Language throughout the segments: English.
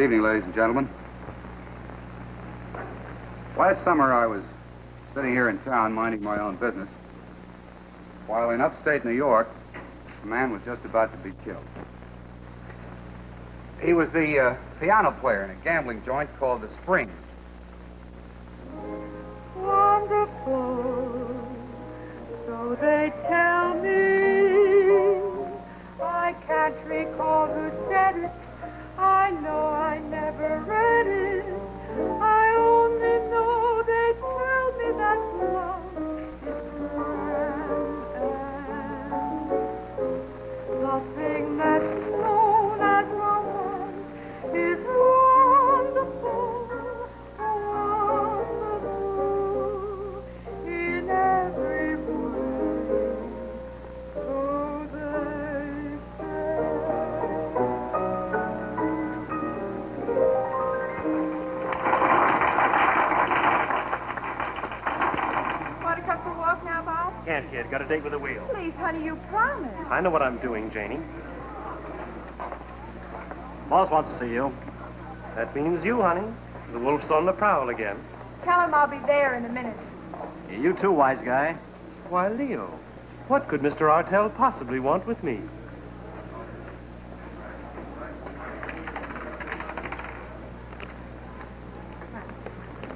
Good evening, ladies and gentlemen. Last summer, I was sitting here in town minding my own business, while in upstate New York, a man was just about to be killed. He was the piano player in a gambling joint called the Springs. Wonderful, so they tell me. I can't recall who said it. I know I never read it. I only know they tell me that love is grand. Nothing that's known as romance is wonderful, wonderful in every way. So they say. Want to come for a walk now, Bob? Can't, kid. Got a date with the wheel. Please, honey, you promised. I know what I'm doing, Janie. Boss wants to see you. That means you, honey. The wolf's on the prowl again. Tell him I'll be there in a minute. You too, wise guy. Why, Leo, what could Mr. Artell possibly want with me?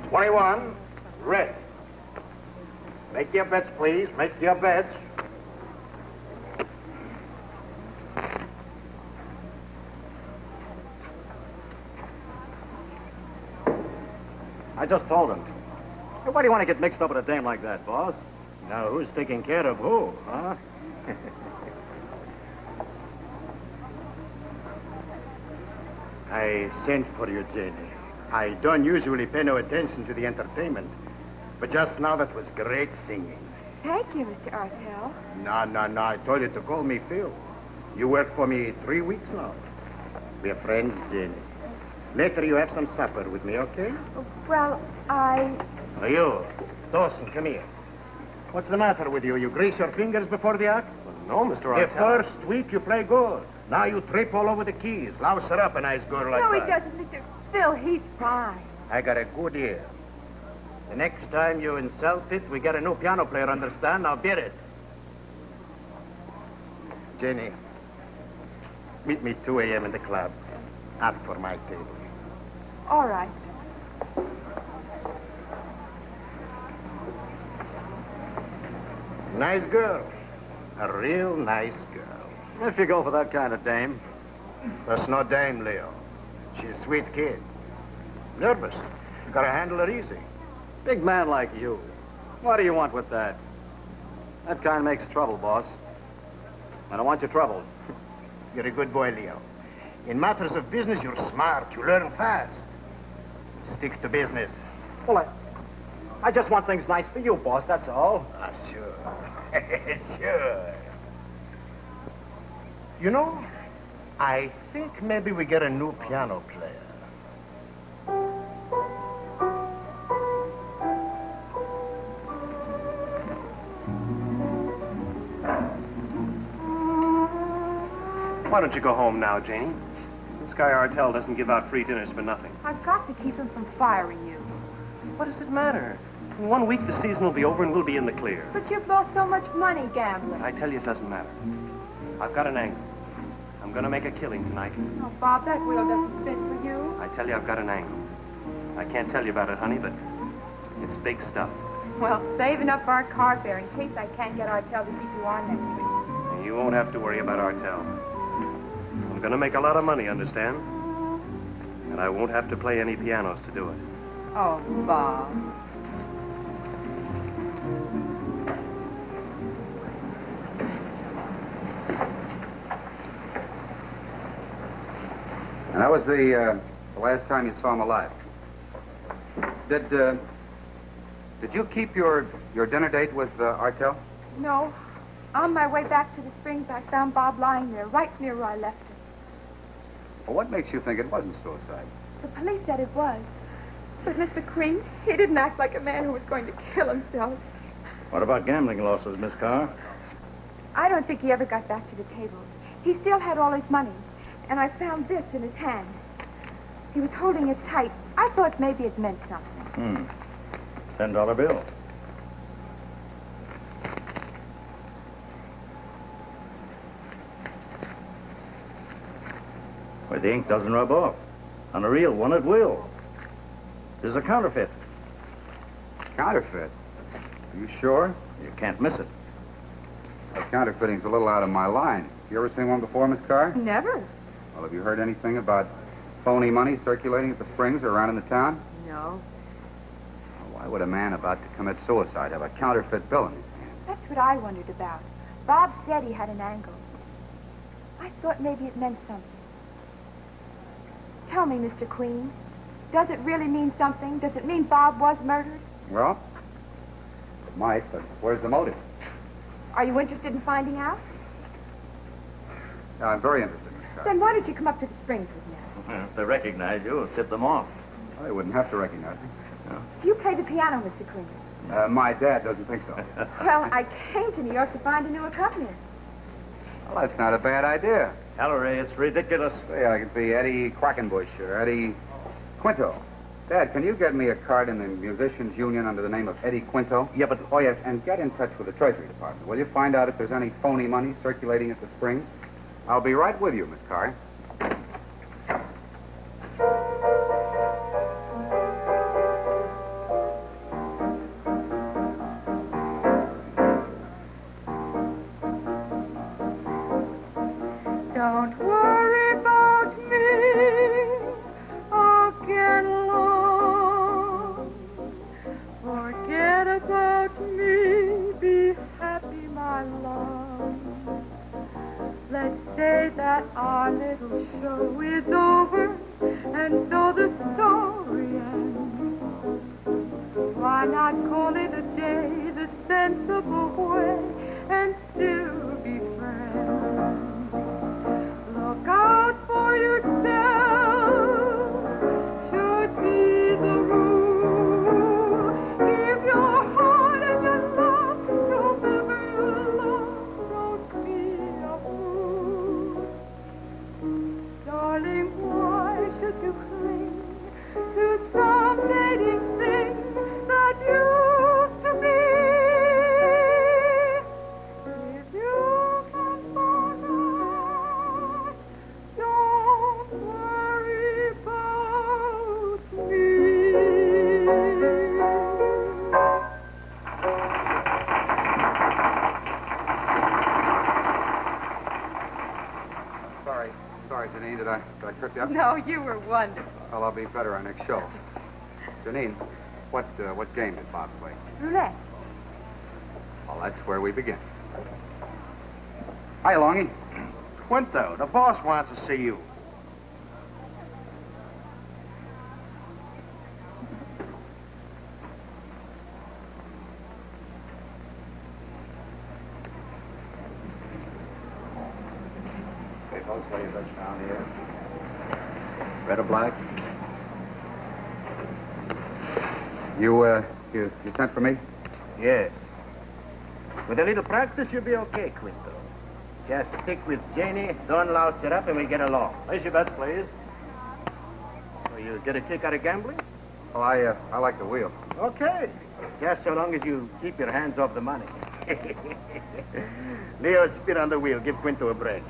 "21, red. Make your bets, please. Make your bets." I just told him. Hey, why do you want to get mixed up with a dame like that, boss? Now, who's taking care of who, huh? I sent for you, Jenny. I don't usually pay no attention to the entertainment, but just now that was great singing. Thank you, Mr. Artell. No. I told you to call me Phil. You work for me 3 weeks now. We're friends, Jenny. Later you have some supper with me, okay? Well, I... Now you, Dawson, come here. What's the matter with you? You grease your fingers before the act? Well, no, Mr. The Artell. first week you play good. Now you trip all over the keys. Louse her up, a nice girl like No, he that. doesn't, Mr. Phil. He's fine. I got a good ear. The next time you insult it, we get a new piano player, understand? Now beat it. Jenny, meet me 2 a.m. in the club. Ask for my table. All right. Nice girl. A real nice girl. If you go for that kind of dame. That's no dame, Leo. She's a sweet kid. Nervous. Gotta handle her easy. Big man like you. What do you want with that? That kind makes trouble, boss. I don't want you troubled. You're a good boy, Leo. In matters of business, you're smart. You learn fast. Stick to business. Well, I just want things nice for you, boss, that's all. Ah, sure. Sure. You know, I think maybe we get a new piano player. Why don't you go home now, Janie? This guy Artell doesn't give out free dinners for nothing. I've got to keep him from firing you. What does it matter? In 1 week, the season will be over and we'll be in the clear. But you've lost so much money gambling. I tell you, it doesn't matter. I've got an angle. I'm going to make a killing tonight. Oh, Bob, that wheel doesn't fit for you. I tell you, I've got an angle. I can't tell you about it, honey, but it's big stuff. Well, saving up our card there in case I can't get Artell to keep you on next week. And you won't have to worry about Artell. I'm going to make a lot of money, understand? And I won't have to play any pianos to do it. Oh, Bob. And that was the last time you saw him alive. Did you keep your dinner date with Artell? No. On my way back to the Springs, I found Bob lying there, right near where I left him. Well, what makes you think it wasn't suicide? The police said it was. But Mr. Queen, he didn't act like a man who was going to kill himself. What about gambling losses, Miss Carr? I don't think he ever got back to the table. He still had all his money. And I found this in his hand. He was holding it tight. I thought maybe it meant something. $10 bill. Why, the ink doesn't rub off. On a real one, it will. This is a counterfeit. Counterfeit? Are you sure? You can't miss it. Well, counterfeiting's a little out of my line. You ever seen one before, Miss Carr? Never. Well, have you heard anything about phony money circulating at the Springs or around in the town? No. Well, why would a man about to commit suicide have a counterfeit bill in his hand? That's what I wondered about. Bob said he had an angle. I thought maybe it meant something. Tell me, Mr. Queen, does it really mean something? Does it mean Bob was murdered? Well, it might, but where's the motive? Are you interested in finding out? I'm very interested, Miss Carr. Then why don't you come up to the Springs with me? Well, if they recognize you, it'll tip them off. Well, they wouldn't have to recognize me. Do you play the piano, Mr. Queen? My dad doesn't think so. Well, I came to New York to find a new accompanist. Well, that's not a bad idea. Ellery, it's ridiculous. Say, I could be Eddie Quackenbush or Eddie Quinto. Dad, can you get me a card in the Musicians Union under the name of Eddie Quinto? Yeah, but... Oh, yes, and get in touch with the Treasury Department. Will you find out if there's any phony money circulating at the Springs? I'll be right with you, Miss Carr. Don't worry about me, I'll get along. Forget about me, be happy, my love. Let's say that our little show is over, and so the story ends. Why not call it a day the sensible way, and still be friends? Look out for yourself, should be the rule. Give your heart and your love to whomever you love. Don't be a fool. Darling, why should you cling to some fading thing that used to be? If you can forget, don't worry about me. Sorry, Janine, did I trip you up? No, you were wonderful. Well, I'll be better our next show. Janine, what game did Bob play? Roulette. Well, that's where we begin. Hi, Longy. Quinto, the boss wants to see you. Hey, folks, what do you touch down here? Red or black? You sent for me? Yes. With a little practice, you'll be okay, Quinto. Just stick with Janie, don't louse it up, and we get along. Place your bets, please. So you get a kick out of gambling? Well, I like the wheel. Okay. Just so long as you keep your hands off the money. Leo, spin on the wheel. Give Quinto a break.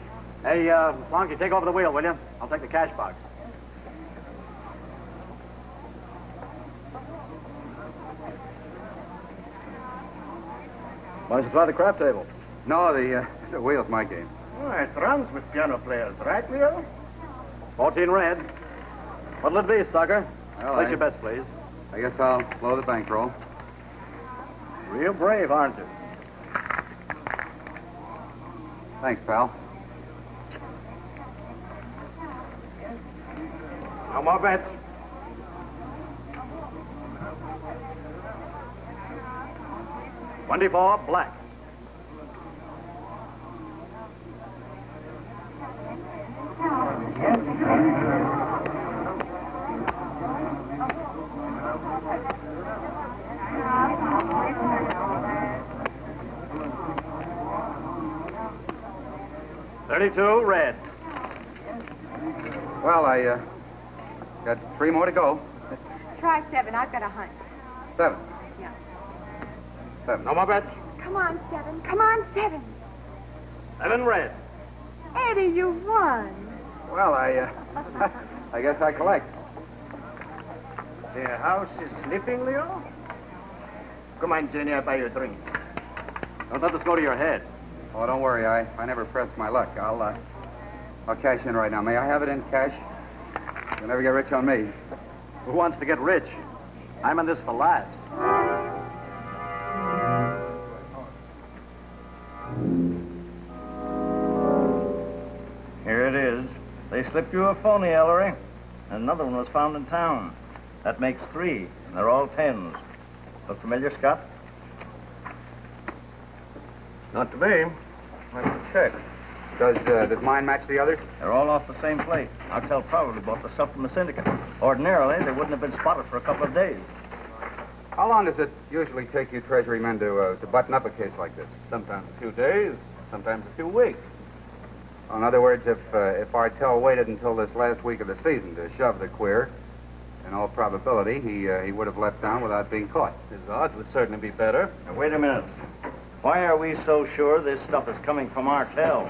Hey, Lonky, take over the wheel, will you? I'll take the cash box. Why don't you try the crap table? No, the wheel's my game. Oh, it runs with piano players, right, Leo? 14 red. What'll it be, sucker? Well, Place your bets, please. I guess I'll blow the bankroll. Real brave, aren't you? Thanks, pal. No more bets. $24 black. $32 red. Well, Got 3 more to go. Try 7. I've got a hunch. 7. Yeah. 7. No more bets? Come on, 7. Come on, 7. 7 red. Eddie, you won. Well, I guess I collect. The house is sleeping, Leo? Come on, Jenny, I'll buy you a drink. Don't let this go to your head. Oh, don't worry. I never press my luck. I'll cash in right now. May I have it in cash? You'll never get rich on me. Who wants to get rich? I'm in this for laughs. Here it is. They slipped you a phony, Ellery. And another one was found in town. That makes 3, and they're all 10s. Look familiar, Scott? Not to me. Let me check. Does mine match the others? They're all off the same plate. Artel probably bought the stuff from the syndicate. Ordinarily, they wouldn't have been spotted for a couple of days. How long does it usually take you Treasury men to button up a case like this? Sometimes a few days, sometimes a few weeks. In other words, if Artel waited until this last week of the season to shove the queer, in all probability, he would have left town without being caught. His odds would certainly be better. Now, wait a minute. Why are we so sure this stuff is coming from Artel?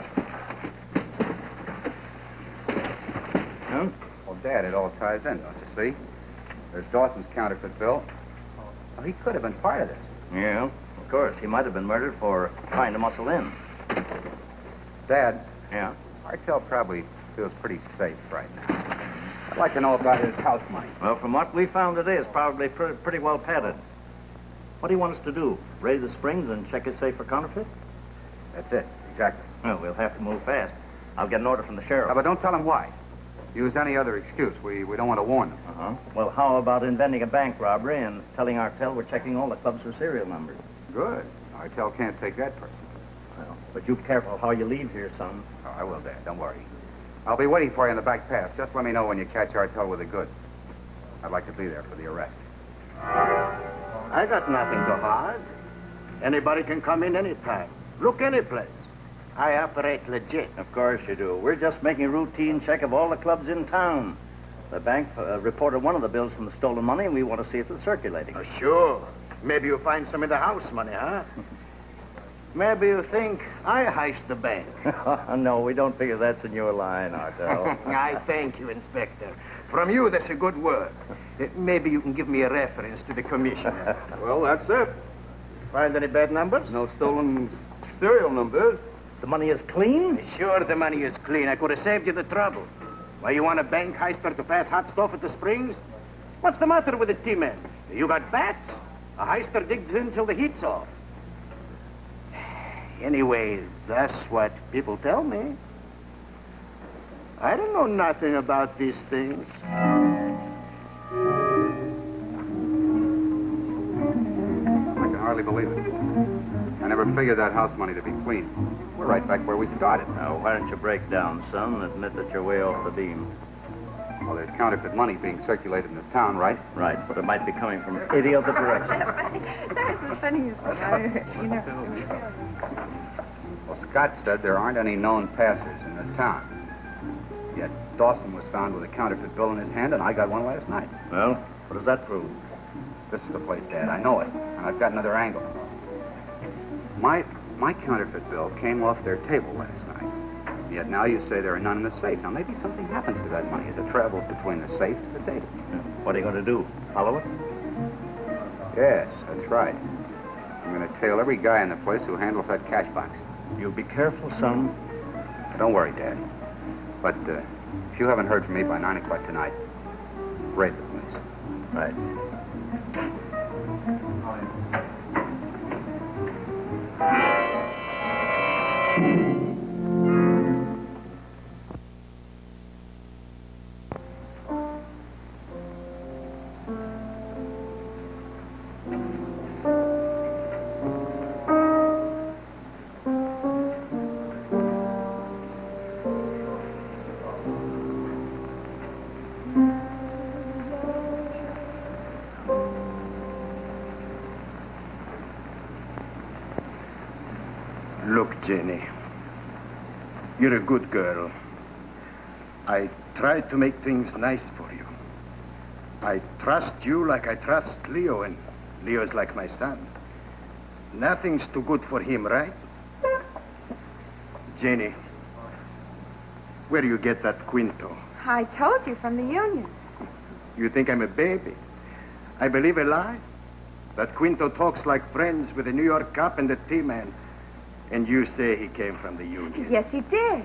Huh? Well, Dad, it all ties in, don't you see? There's Dawson's counterfeit bill. Well, he could have been part of this. Yeah, of course. He might have been murdered for trying to muscle in. Dad, Yeah? Artel probably feels pretty safe right now. I'd like to know about his house money. Well, from what we found today, it's probably pretty well padded. What do you want us to do? Raise the springs and check his safe for counterfeit? That's it, exactly. Well, we'll have to move fast. I'll get an order from the sheriff. But don't tell him why. Use any other excuse. We don't want to warn them. Uh-huh. Well, how about inventing a bank robbery and telling Artel we're checking all the clubs for serial numbers? Good. Artel can't take that person. Well, but you be careful how you leave here, son. Oh, I will, Dad. Don't worry. I'll be waiting for you in the back path. Just let me know when you catch Artel with the goods. I'd like to be there for the arrest. I got nothing to hide. Anybody can come in anytime. Look any place. I operate legit. Of course you do. We're just making a routine check of all the clubs in town. The bank reported one of the bills from the stolen money, and we want to see if it's circulating. Sure. Maybe you'll find some of the house money, huh? Maybe you think I heist the bank. No, we don't figure that's in your line, Artel. I thank you, Inspector. From you, that's a good word. Maybe you can give me a reference to the commissioner. Well, that's it. Find any bad numbers? No stolen serial numbers. The money is clean? Sure, the money is clean. I could have saved you the trouble. Why, you want a bank heister to pass hot stuff at the springs? What's the matter with the T-men? You got bats? A heister digs in till the heat's off. Anyway, that's what people tell me. I don't know nothing about these things. I can hardly believe it. I never figured that house money to be clean. We're right back where we started. Now, why don't you break down, son, and admit that you're way off the beam? Well, there's counterfeit money being circulated in this town, right? Right, but it might be coming from any other direction. That's the funniest thing. Well, Scott said there aren't any known passers in this town. Yet Dawson was found with a counterfeit bill in his hand, and I got one last night. Well, what does that prove? This is the place, Dad. I know it. And I've got another angle. My counterfeit bill came off their table last night. Yet now you say there are none in the safe. Now, maybe something happens to that money as it travels between the safe to the table. What are you going to do? Follow it? Yes, that's right. I'm going to tail every guy in the place who handles that cash box. You be careful, son. Don't worry, Dad. But if you haven't heard from me by 9 o'clock tonight, raid the place. Right. Look, Jenny, you're a good girl. I tried to make things nice for you. I trust you like I trust Leo, and Leo's like my son. Nothing's too good for him, right? Janie, where do you get that quinto? I told you, from the union. You think I'm a baby? I believe a lie? That Quinto talks like friends with the New York cop and the T-man. And you say he came from the union. Yes, he did.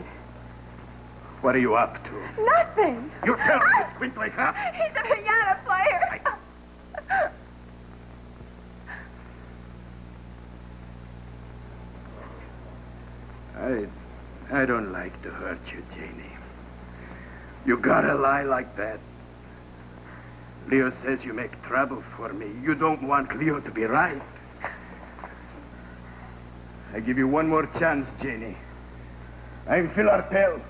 What are you up to? Nothing. You tell me, is Quinto a cop? He's a piano player. I don't like to hurt you, Janie. You gotta lie like that. Leo says you make trouble for me. You don't want Leo to be right. I give you one more chance, Janie. I'm Phil Artel.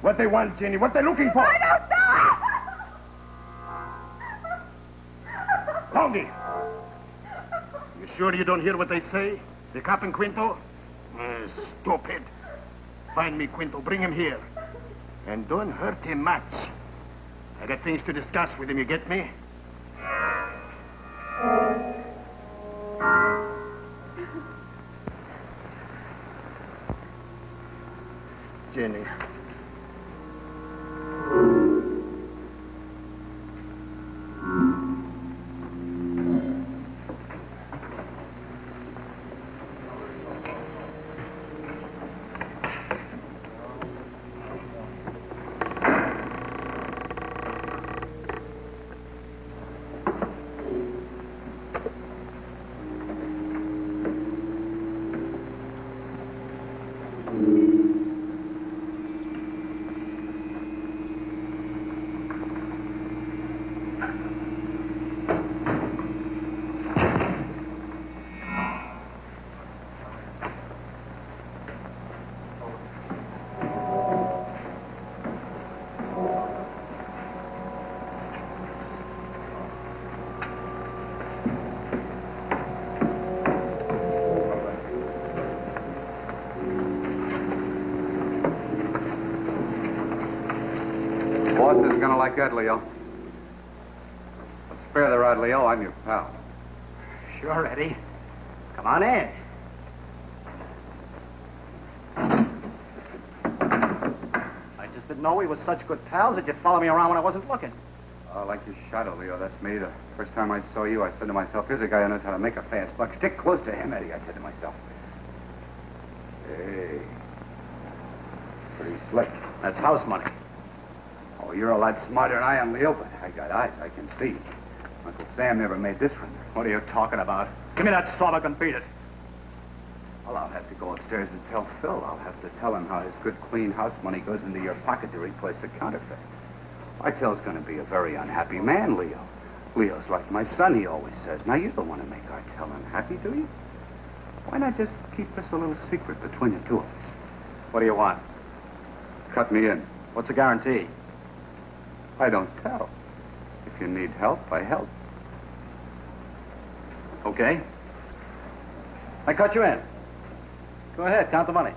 What they want, Janie? What they looking for? I don't know! Longy! You sure you don't hear what they say? The cop and Quinto? Stupid. Find me Quinto. Bring him here. And don't hurt him much. I got things to discuss with him, you get me? Jenny. Gonna like that, Leo. Spare the rod, Leo. I'm your pal. Sure, Eddie. Come on in. I just didn't know we were such good pals that you'd follow me around when I wasn't looking. Oh, like your shadow, Leo. That's me. The first time I saw you, I said to myself, here's a guy who knows how to make a fast buck. Stick close to him, Eddie, I said to myself. Hey. Pretty slick. That's house money. Oh, you're a lot smarter than I am, Leo, but I got eyes. I can see. Uncle Sam never made this one. What are you talking about? Give me that stomach and beat it. Well, I'll have to go upstairs and tell Phil. I'll have to tell him how his good, clean house money goes into your pocket to replace the counterfeit. Artel's going to be a very unhappy man, Leo. Leo's like my son, he always says. Now, you don't want to make Artel unhappy, do you? Why not just keep this a little secret between the two of us? What do you want? Cut me in. What's the guarantee? I don't tell. If you need help, I help. Okay. I cut you in. Go ahead, count the money.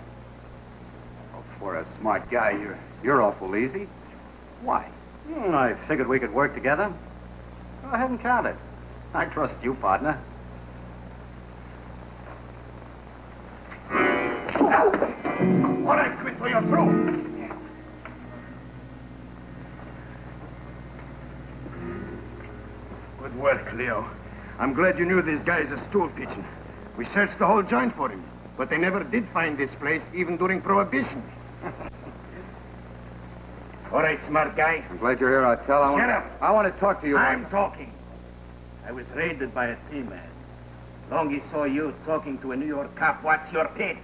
Oh, for a smart guy, you're awful easy. Why? I figured we could work together. Go ahead and count it. I trust you, partner. All right, Quinto, you're through. Good work, Leo. I'm glad you knew this guy is a stool pigeon. We searched the whole joint for him, but they never did find this place, even during Prohibition. All right, smart guy. I'm glad you're here, Artel. Shut up. I want to talk to you. I'm talking. I was raided by a T-man. Longy saw you talking to a New York cop. What's your pitch?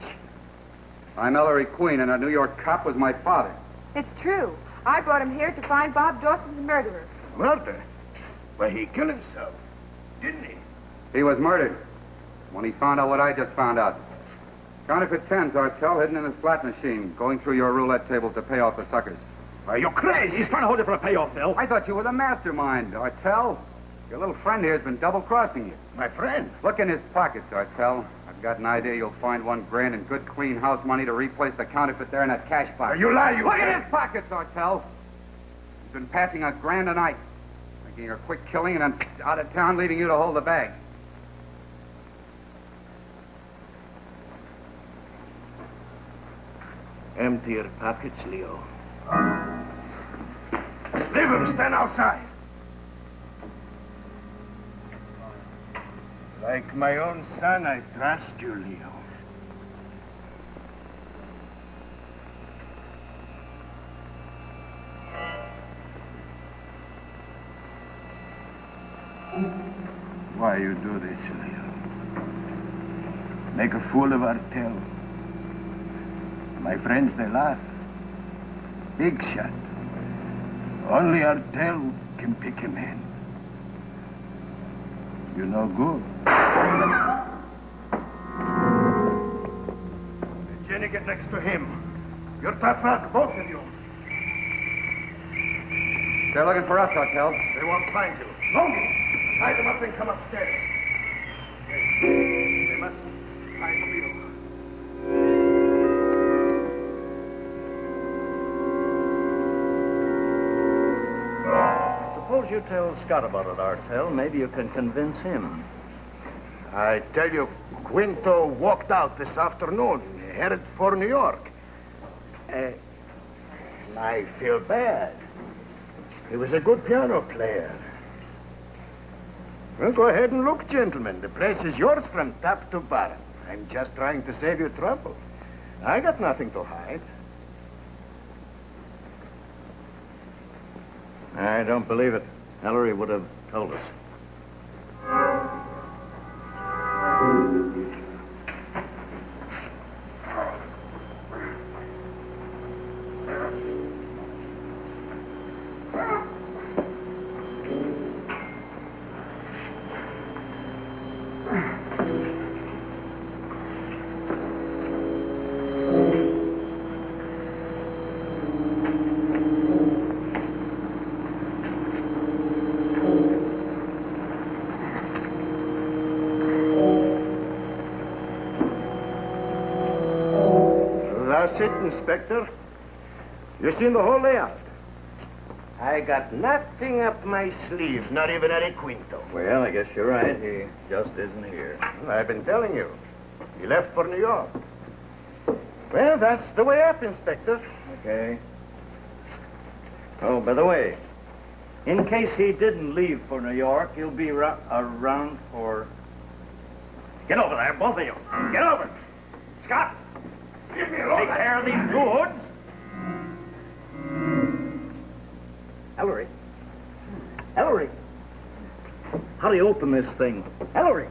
I'm Ellery Queen, and a New York cop was my father. It's true. I brought him here to find Bob Dawson's murderer. Murder? Why, he killed himself, didn't he? He was murdered when he found out what I just found out. Counterfeit tens, Artel, hidden in his flat machine, going through your roulette table to pay off the suckers. Are you crazy? He's trying to hold it for a payoff, Phil. I thought you were the mastermind, Artel. Your little friend here has been double-crossing you. My friend? Look in his pockets, Artel. I've got an idea you'll find $1 grand in good, clean house money to replace the counterfeit there in that cash box. You lie, you... Look at his pockets, Artel. He's been passing $1 grand a night. Making a quick killing and then out of town, leaving you to hold the bag. Empty your pockets, Leo. Leave him. Stand outside. Like my own son, I trust you, Leo. Why you do this, Leo? Make a fool of Artel. My friends, they laugh. Big shot. Only Artel can pick him in. You no good. Jenny, get next to him. You're tough rock, both of you. They're looking for us, Hotel. They won't find you. Longy! Tie them up and come upstairs. They must find Leo. Suppose you tell Scott about it, Artel. Maybe you can convince him. I tell you, Quinto walked out this afternoon, headed for New York. I feel bad. He was a good piano player. Well, go ahead and look, gentlemen. The place is yours from top to bottom. I'm just trying to save you trouble. I got nothing to hide. I don't believe it. Ellery would have told us. That's it, Inspector. You seen the whole layout. I got nothing up my sleeve, not even Ellery Quinto. Well, I guess you're right. He just isn't here. I've been telling you. He left for New York. Well, that's the way up, Inspector. Okay. Oh, by the way, in case he didn't leave for New York, he'll be around for... Get over there, both of you. Get over. Scott! Leave me alone. Take care of these goods. Ellery. Ellery. How do you open this thing? Ellery.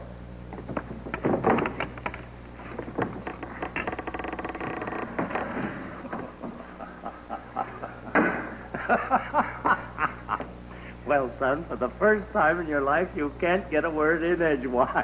Well, son, for the first time in your life, you can't get a word in edgewise.